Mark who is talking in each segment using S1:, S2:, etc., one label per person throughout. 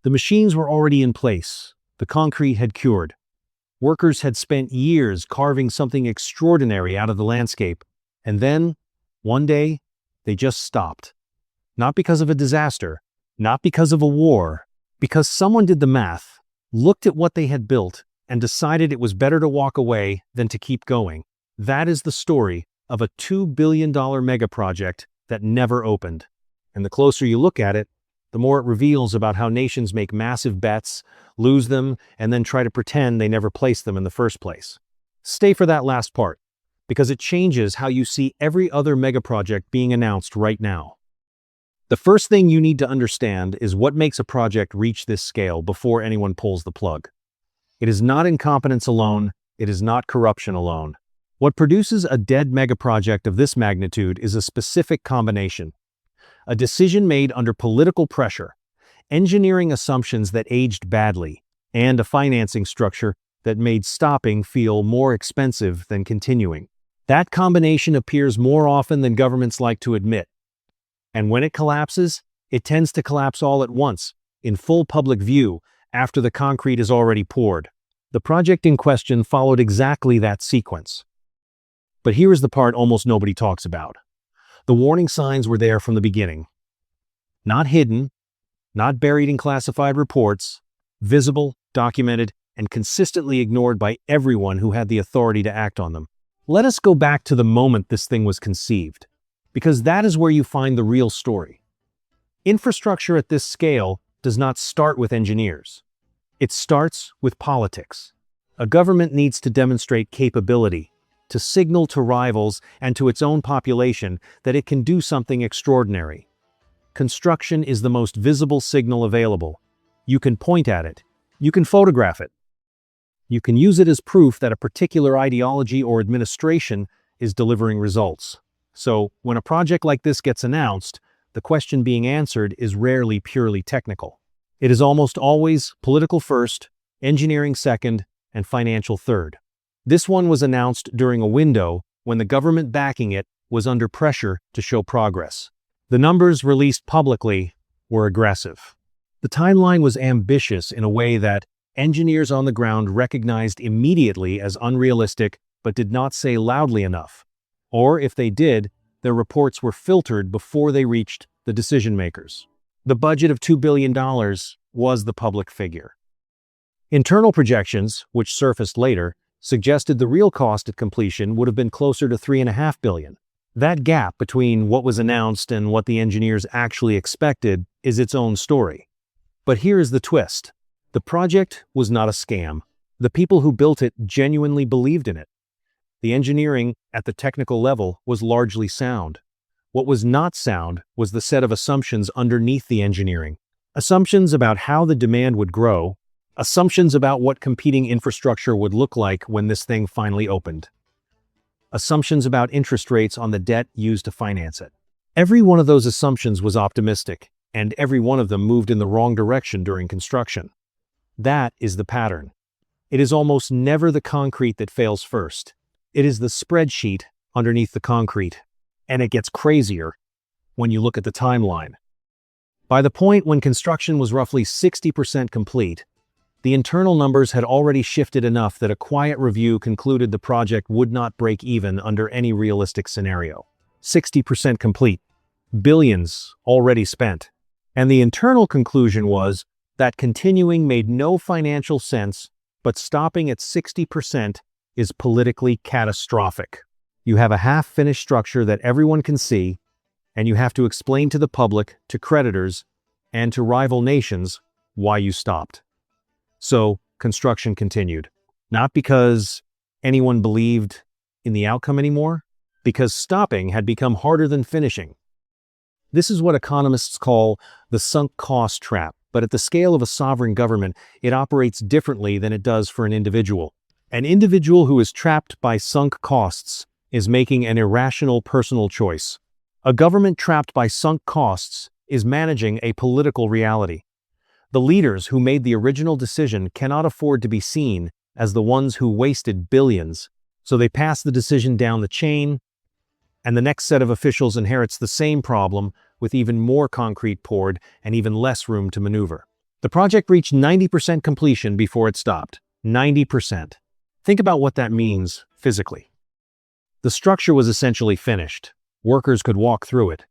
S1: The machines were already in place. The concrete had cured. Workers had spent years carving something extraordinary out of the landscape. And then, one day, they just stopped. Not because of a disaster, not because of a war, because someone did the math, looked at what they had built, and decided it was better to walk away than to keep going. That is the story of a $2 billion megaproject that never opened. And the closer you look at it, the more it reveals about how nations make massive bets, lose them, and then try to pretend they never placed them in the first place. Stay for that last part, because it changes how you see every other megaproject being announced right now. The first thing you need to understand is what makes a project reach this scale before anyone pulls the plug. It is not incompetence alone, it is not corruption alone. What produces a dead megaproject of this magnitude is a specific combination. A decision made under political pressure, engineering assumptions that aged badly, and a financing structure that made stopping feel more expensive than continuing. That combination appears more often than governments like to admit. And when it collapses, it tends to collapse all at once, in full public view, after the concrete is already poured. The project in question followed exactly that sequence. But here is the part almost nobody talks about. The warning signs were there from the beginning. Not hidden, not buried in classified reports, visible, documented, and consistently ignored by everyone who had the authority to act on them. Let us go back to the moment this thing was conceived, because that is where you find the real story. Infrastructure at this scale does not start with engineers. It starts with politics. A government needs to demonstrate capability, to signal to rivals and to its own population that it can do something extraordinary. Construction is the most visible signal available. You can point at it. You can photograph it. You can use it as proof that a particular ideology or administration is delivering results. So, when a project like this gets announced, the question being answered is rarely purely technical. It is almost always political first, engineering second, and financial third. This one was announced during a window when the government backing it was under pressure to show progress. The numbers released publicly were aggressive. The timeline was ambitious in a way that engineers on the ground recognized immediately as unrealistic but did not say loudly enough. Or if they did, their reports were filtered before they reached the decision makers. The budget of $2 billion was the public figure. Internal projections, which surfaced later, suggested the real cost at completion would have been closer to $3.5 billion. That gap between what was announced and what the engineers actually expected is its own story. But here is the twist. The project was not a scam. The people who built it genuinely believed in it. The engineering at the technical level was largely sound. What was not sound was the set of assumptions underneath the engineering. Assumptions about how the demand would grow, assumptions about what competing infrastructure would look like when this thing finally opened. Assumptions about interest rates on the debt used to finance it. Every one of those assumptions was optimistic, and every one of them moved in the wrong direction during construction. That is the pattern. It is almost never the concrete that fails first. It is the spreadsheet underneath the concrete. And it gets crazier when you look at the timeline. By the point when construction was roughly 60% complete, the internal numbers had already shifted enough that a quiet review concluded the project would not break even under any realistic scenario. 60% complete. Billions already spent. And the internal conclusion was that continuing made no financial sense, but stopping at 60% is politically catastrophic. You have a half-finished structure that everyone can see, and you have to explain to the public, to creditors, and to rival nations why you stopped. So, construction continued. Not because anyone believed in the outcome anymore, because stopping had become harder than finishing. This is what economists call the sunk cost trap, but at the scale of a sovereign government, it operates differently than it does for an individual. An individual who is trapped by sunk costs is making an irrational personal choice. A government trapped by sunk costs is managing a political reality. The leaders who made the original decision cannot afford to be seen as the ones who wasted billions, so they pass the decision down the chain, and the next set of officials inherits the same problem with even more concrete poured and even less room to maneuver. The project reached 90% completion before it stopped. 90%. Think about what that means physically. The structure was essentially finished. Workers could walk through it.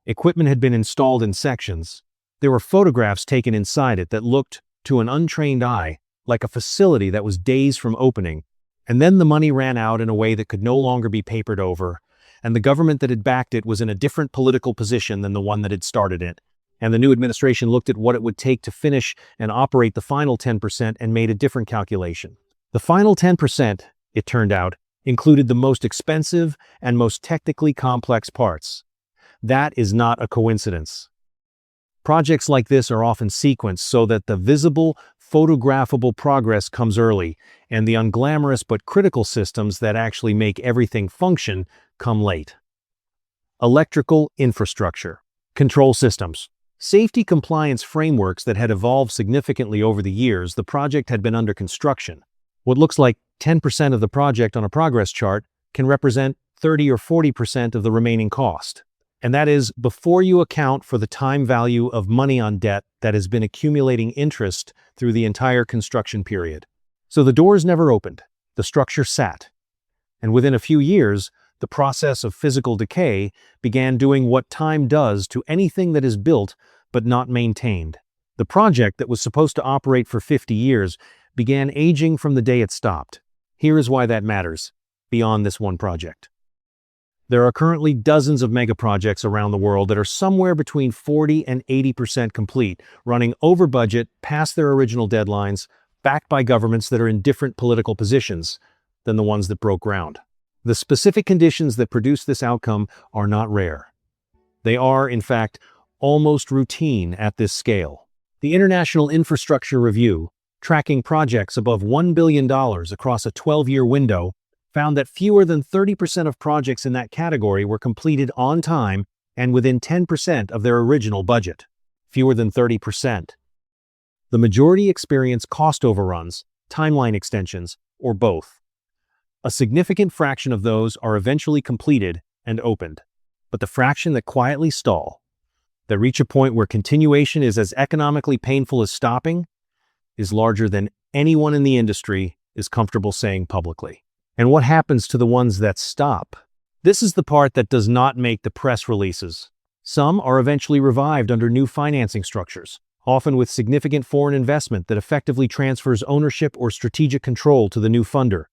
S1: Equipment had been installed in sections. There were photographs taken inside it that looked, to an untrained eye, like a facility that was days from opening. And then the money ran out in a way that could no longer be papered over, and the government that had backed it was in a different political position than the one that had started it. And the new administration looked at what it would take to finish and operate the final 10% and made a different calculation. The final 10%, it turned out, included the most expensive and most technically complex parts. That is not a coincidence. Projects like this are often sequenced so that the visible, photographable progress comes early, and the unglamorous but critical systems that actually make everything function come late. Electrical infrastructure, control systems, safety compliance frameworks that had evolved significantly over the years the project had been under construction. What looks like 10% of the project on a progress chart can represent 30 or 40% of the remaining cost. And that is before you account for the time value of money on debt that has been accumulating interest through the entire construction period. So the doors never opened, the structure sat. And within a few years, the process of physical decay began doing what time does to anything that is built but not maintained. The project that was supposed to operate for 50 years began aging from the day it stopped. Here is why that matters, beyond this one project. There are currently dozens of megaprojects around the world that are somewhere between 40 and 80% complete, running over budget, past their original deadlines, backed by governments that are in different political positions than the ones that broke ground. The specific conditions that produce this outcome are not rare. They are, in fact, almost routine at this scale. The International Infrastructure Review, tracking projects above $1 billion across a 12-year window, found that fewer than 30% of projects in that category were completed on time and within 10% of their original budget. Fewer than 30%. The majority experience cost overruns, timeline extensions, or both. A significant fraction of those are eventually completed and opened, but the fraction that quietly stall, that reach a point where continuation is as economically painful as stopping, is larger than anyone in the industry is comfortable saying publicly. And what happens to the ones that stop? This is the part that does not make the press releases. Some are eventually revived under new financing structures, often with significant foreign investment that effectively transfers ownership or strategic control to the new funder.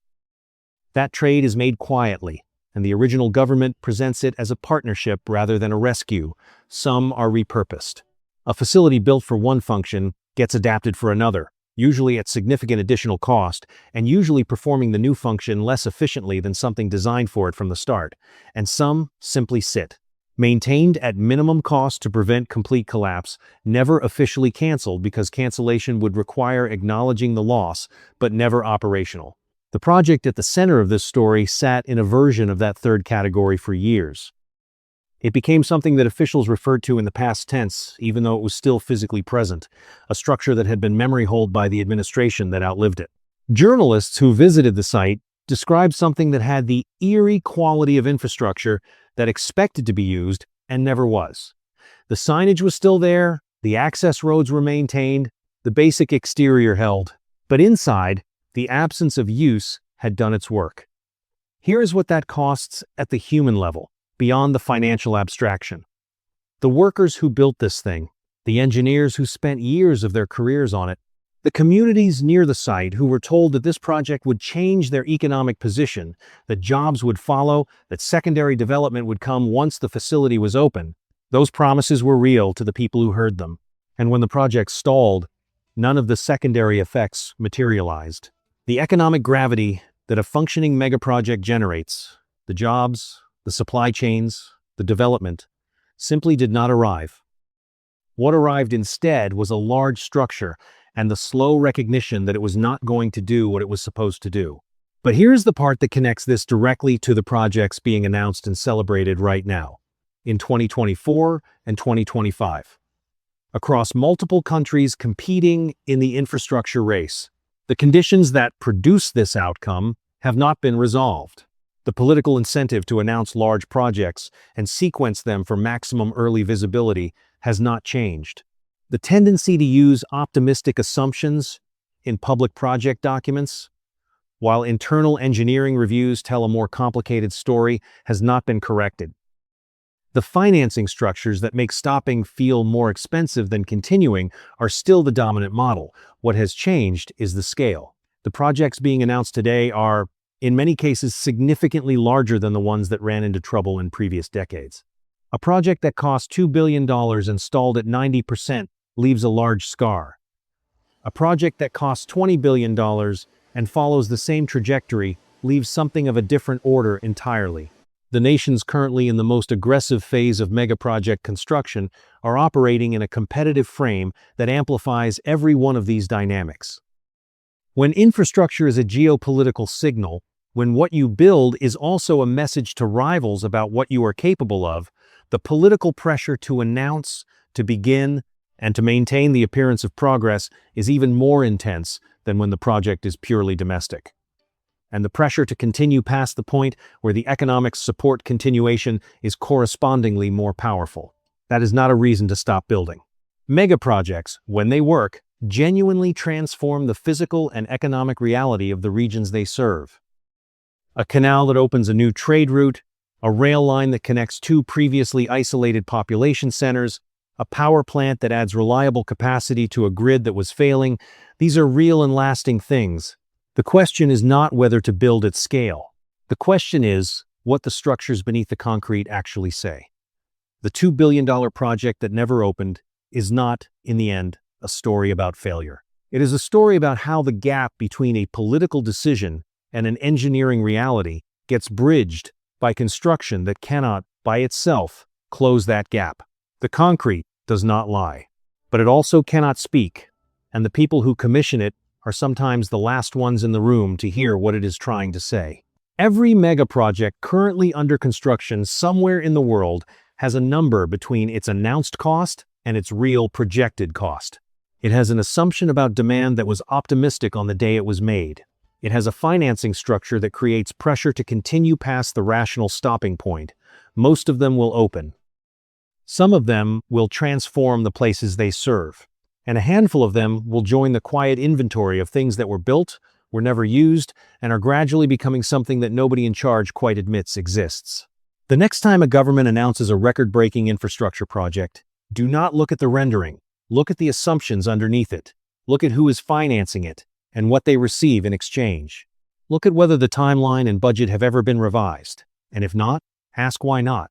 S1: That trade is made quietly, and the original government presents it as a partnership rather than a rescue. Some are repurposed. A facility built for one function gets adapted for another, usually at significant additional cost, and usually performing the new function less efficiently than something designed for it from the start. And some simply sit, maintained at minimum cost to prevent complete collapse, never officially canceled because cancellation would require acknowledging the loss, but never operational. The project at the center of this story sat in a version of that third category for years. It became something that officials referred to in the past tense, even though it was still physically present, a structure that had been memory-holed by the administration that outlived it. Journalists who visited the site described something that had the eerie quality of infrastructure that expected to be used and never was. The signage was still there, the access roads were maintained, the basic exterior held, but inside, the absence of use had done its work. Here is what that costs at the human level, beyond the financial abstraction. The workers who built this thing, the engineers who spent years of their careers on it, the communities near the site who were told that this project would change their economic position, that jobs would follow, that secondary development would come once the facility was open, those promises were real to the people who heard them. And when the project stalled, none of the secondary effects materialized. The economic gravity that a functioning megaproject generates, the jobs, the supply chains, the development, simply did not arrive. What arrived instead was a large structure and the slow recognition that it was not going to do what it was supposed to do. But here's the part that connects this directly to the projects being announced and celebrated right now, in 2024 and 2025. Across multiple countries competing in the infrastructure race, the conditions that produce this outcome have not been resolved. The political incentive to announce large projects and sequence them for maximum early visibility has not changed. The tendency to use optimistic assumptions in public project documents, while internal engineering reviews tell a more complicated story, has not been corrected. The financing structures that make stopping feel more expensive than continuing are still the dominant model. What has changed is the scale. The projects being announced today are, in many cases, significantly larger than the ones that ran into trouble in previous decades. A project that cost $2 billion and stalled at 90% leaves a large scar. A project that costs $20 billion and follows the same trajectory leaves something of a different order entirely. The nations currently in the most aggressive phase of megaproject construction are operating in a competitive frame that amplifies every one of these dynamics. When infrastructure is a geopolitical signal, when what you build is also a message to rivals about what you are capable of, the political pressure to announce, to begin, and to maintain the appearance of progress is even more intense than when the project is purely domestic. And the pressure to continue past the point where the economics support continuation is correspondingly more powerful. That is not a reason to stop building. Megaprojects, when they work, genuinely transform the physical and economic reality of the regions they serve. A canal that opens a new trade route, a rail line that connects two previously isolated population centers, a power plant that adds reliable capacity to a grid that was failing, these are real and lasting things. The question is not whether to build at scale. The question is what the structures beneath the concrete actually say. The $2 billion project that never opened is not, in the end, a story about failure. It is a story about how the gap between a political decision and an engineering reality gets bridged by construction that cannot, by itself, close that gap. The concrete does not lie, but it also cannot speak, and the people who commission it are sometimes the last ones in the room to hear what it is trying to say. Every megaproject currently under construction somewhere in the world has a number between its announced cost and its real projected cost. It has an assumption about demand that was optimistic on the day it was made. It has a financing structure that creates pressure to continue past the rational stopping point. Most of them will open. Some of them will transform the places they serve. And a handful of them will join the quiet inventory of things that were built, were never used, and are gradually becoming something that nobody in charge quite admits exists. The next time a government announces a record-breaking infrastructure project, do not look at the rendering. Look at the assumptions underneath it. Look at who is financing it and what they receive in exchange. Look at whether the timeline and budget have ever been revised. And if not, ask why not.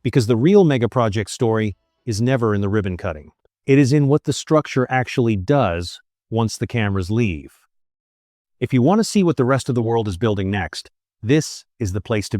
S1: Because the real megaproject story is never in the ribbon cutting. It is in what the structure actually does once the cameras leave. If you want to see what the rest of the world is building next, this is the place to be.